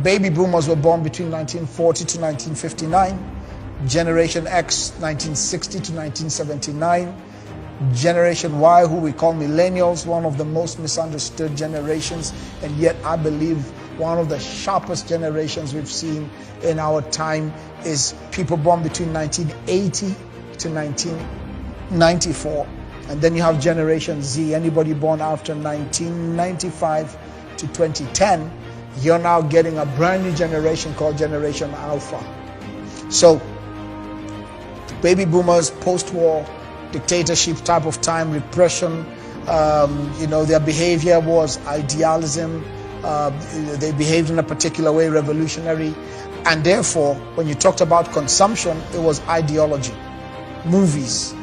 Baby boomers were born between 1940 to 1959. Generation X, 1960 to 1979. Generation Y, who we call millennials, one of the most misunderstood generations, and yet I believe one of the sharpest generations we've seen in our time is people born between 1980 to 1994. And then you have Generation Z, anybody born after 1995 to 2010. You're now getting a brand new generation called Generation Alpha. So, baby boomers, post-war, dictatorship type of time, repression, their behavior was idealism. They behaved in a particular way, revolutionary. And therefore, when you talked about consumption, it was ideology, movies,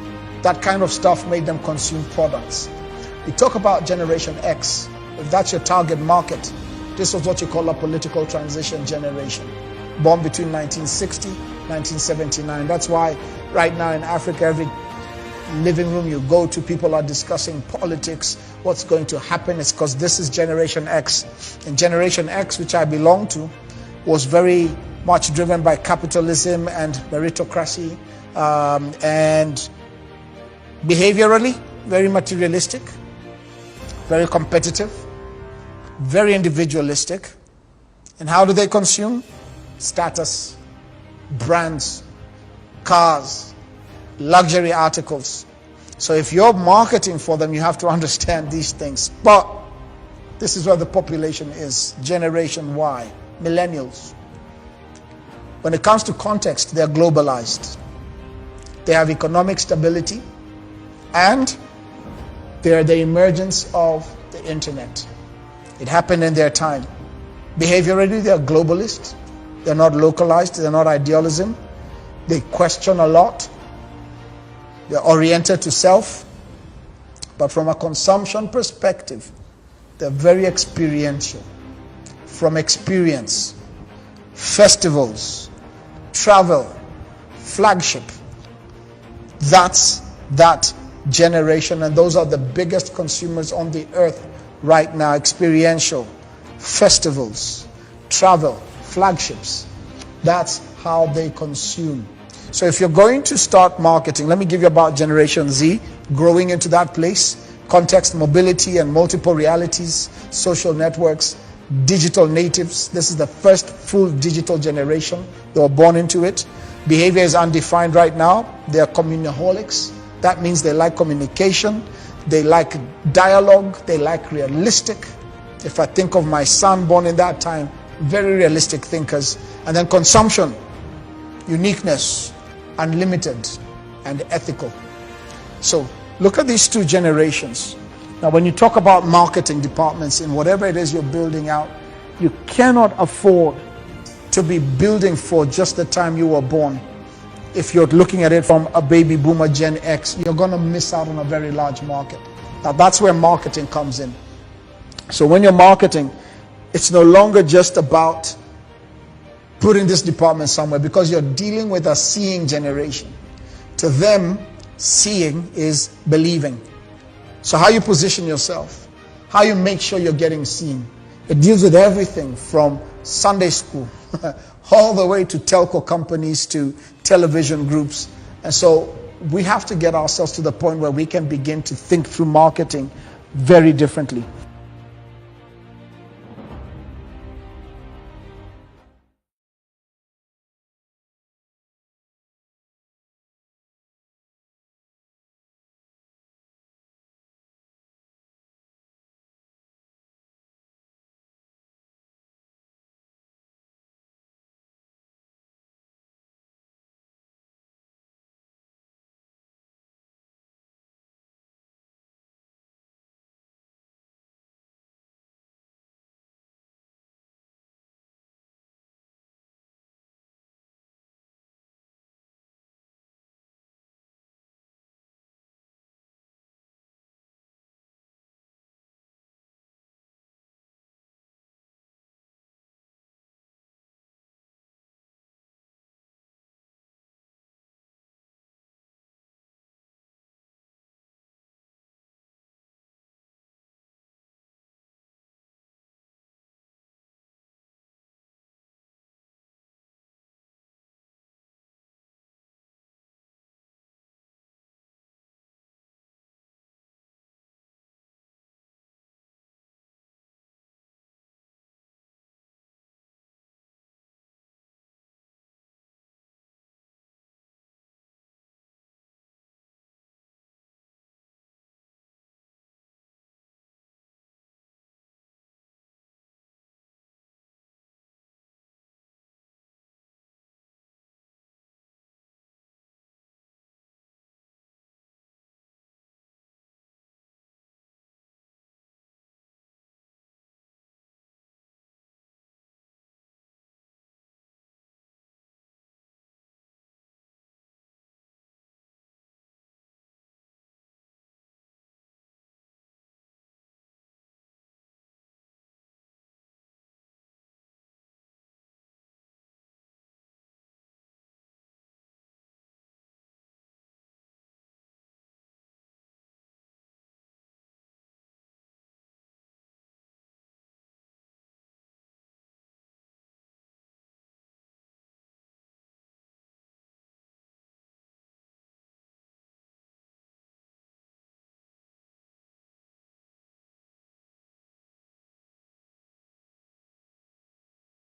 that kind of stuff made them consume products. You talk about Generation X, if that's your target market, this was what you call a political transition generation, born between 1960 1979. That's why right now in Africa, every living room you go to, people are discussing politics, what's going to happen. It's because this is Generation X. And Generation X, which I belong to, was very much driven by capitalism and meritocracy, and behaviorally very materialistic, very competitive, very individualistic. And how do they consume? Status, brands, cars, luxury articles. So if you're marketing for them, you have to understand these things. But this is where the population is, Generation Y, millennials. When it comes to context, they're globalized. They have economic stability, and they're the emergence of the internet. It happened in their time. Behaviorally, they're globalist. They're not localized. They're not idealism. They question a lot. They're oriented to self. But from a consumption perspective, they're very experiential. From experience, festivals, travel, flagship. That's that generation, and those are the biggest consumers on the earth right now. Experiential, festivals, travel, flagships. That's how they consume. So if you're going to start marketing, let me give you about Generation Z, growing into that place. Context, mobility, and multiple realities, social networks, digital natives. This is the first full digital generation. They were born into it. Behavior is undefined right now. They are communaholics. That means they like communication. They like dialogue. They like realistic. If I think of my son born in that time, very realistic thinkers. And then consumption, uniqueness, unlimited, and ethical. So look at these two generations. Now, when you talk about marketing departments in whatever it is you're building out, you cannot afford to be building for just the time you were born. If you're looking at it from a baby boomer Gen X, you're going to miss out on a very large market. Now, that's where marketing comes in. So when you're marketing, it's no longer just about putting this department somewhere, because you're dealing with a seeing generation. To them, seeing is believing. So how you position yourself, how you make sure you're getting seen, it deals with everything from Sunday school all the way to telco companies to television groups. And so we have to get ourselves to the point where we can begin to think through marketing very differently.